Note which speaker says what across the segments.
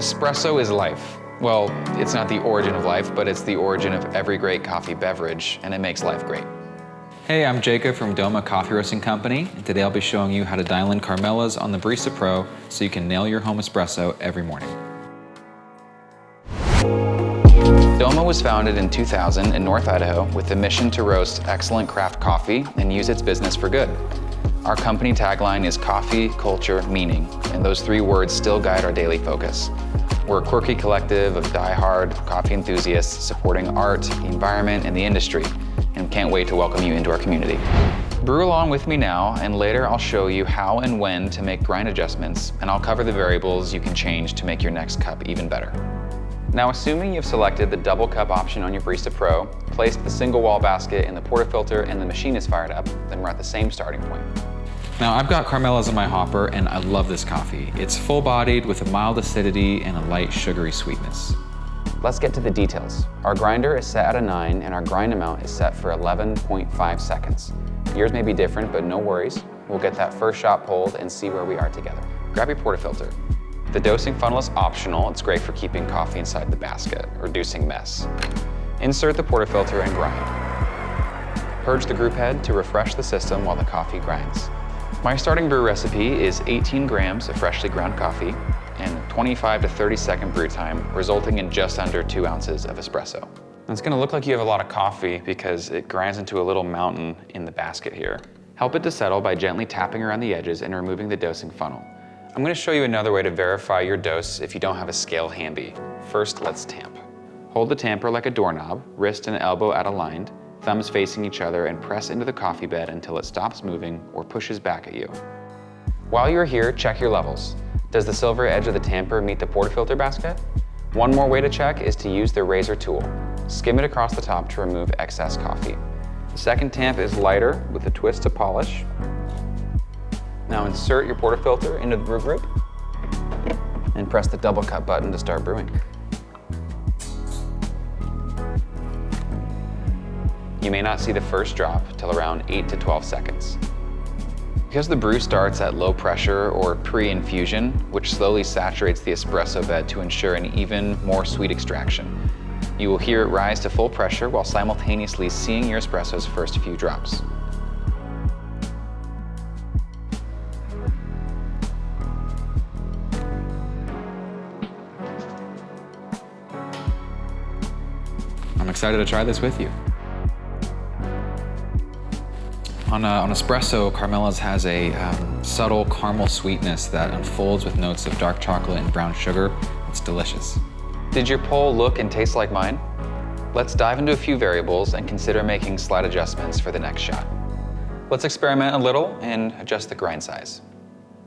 Speaker 1: Espresso is life. Well, it's not the origin of life, but it's the origin of every great coffee beverage, and it makes life great. Hey, I'm Jacob from DOMA Coffee Roasting Company, and today I'll be showing you how to dial in Carmela's on the Barista Pro so you can nail your home espresso every morning. DOMA was founded in 2000 in North Idaho with the mission to roast excellent craft coffee and use its business for good. Our company tagline is coffee, culture, meaning, and those three words still guide our daily focus. We're a quirky collective of die-hard coffee enthusiasts supporting art, the environment, and the industry, and can't wait to welcome you into our community. Brew along with me now, and later I'll show you how and when to make grind adjustments, and I'll cover the variables you can change to make your next cup even better. Now, assuming you've selected the double cup option on your Barista Pro, placed the single wall basket in the portafilter, and the machine is fired up, then we're at the same starting point. Now, I've got Carmela's in my hopper, and I love this coffee. It's full-bodied with a mild acidity and a light sugary sweetness. Let's get to the details. Our grinder is set at a 9, and our grind amount is set for 11.5 seconds. Yours may be different, but no worries. We'll get that first shot pulled and see where we are together. Grab your portafilter. The dosing funnel is optional. It's great for keeping coffee inside the basket, reducing mess. Insert the portafilter and grind. Purge the group head to refresh the system while the coffee grinds. My starting brew recipe is 18 grams of freshly ground coffee and 25 to 30 second brew time, resulting in just under 2 ounces of espresso. It's gonna look like you have a lot of coffee because it grinds into a little mountain in the basket here. Help it to settle by gently tapping around the edges and removing the dosing funnel. I'm gonna show you another way to verify your dose if you don't have a scale handy. First, let's tamp. Hold the tamper like a doorknob, wrist and elbow out aligned, thumbs facing each other, and press into the coffee bed until it stops moving or pushes back at you. While you're here, check your levels. Does the silver edge of the tamper meet the portafilter basket? One more way to check is to use the razor tool. Skim it across the top to remove excess coffee. The second tamp is lighter with a twist to polish. Now insert your portafilter into the brew group and press the double cup button to start brewing. You may not see the first drop till around 8 to 12 seconds. Because the brew starts at low pressure or pre-infusion, which slowly saturates the espresso bed to ensure an even more sweet extraction, you will hear it rise to full pressure while simultaneously seeing your espresso's first few drops. I'm excited to try this with you. On espresso, Carmela's has a subtle caramel sweetness that unfolds with notes of dark chocolate and brown sugar. It's delicious. Did your poll look and taste like mine? Let's dive into a few variables and consider making slight adjustments for the next shot. Let's experiment a little and adjust the grind size.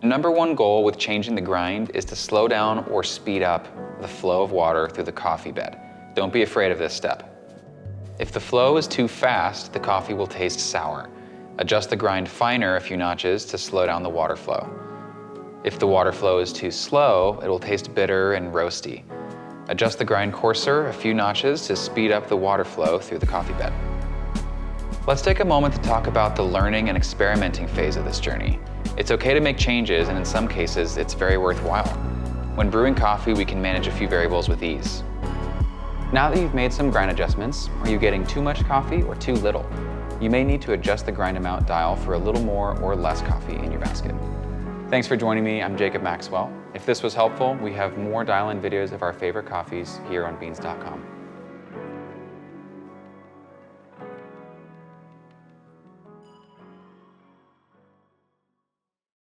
Speaker 1: Number one goal with changing the grind is to slow down or speed up the flow of water through the coffee bed. Don't be afraid of this step. If the flow is too fast, the coffee will taste sour. Adjust the grind finer a few notches to slow down the water flow. If the water flow is too slow, it will taste bitter and roasty. Adjust the grind coarser a few notches to speed up the water flow through the coffee bed. Let's take a moment to talk about the learning and experimenting phase of this journey. It's okay to make changes, and in some cases, it's very worthwhile. When brewing coffee, we can manage a few variables with ease. Now that you've made some grind adjustments, are you getting too much coffee or too little? You may need to adjust the grind amount dial for a little more or less coffee in your basket. Thanks for joining me. I'm Jacob Maxwell. If this was helpful, we have more dial-in videos of our favorite coffees here on beans.com.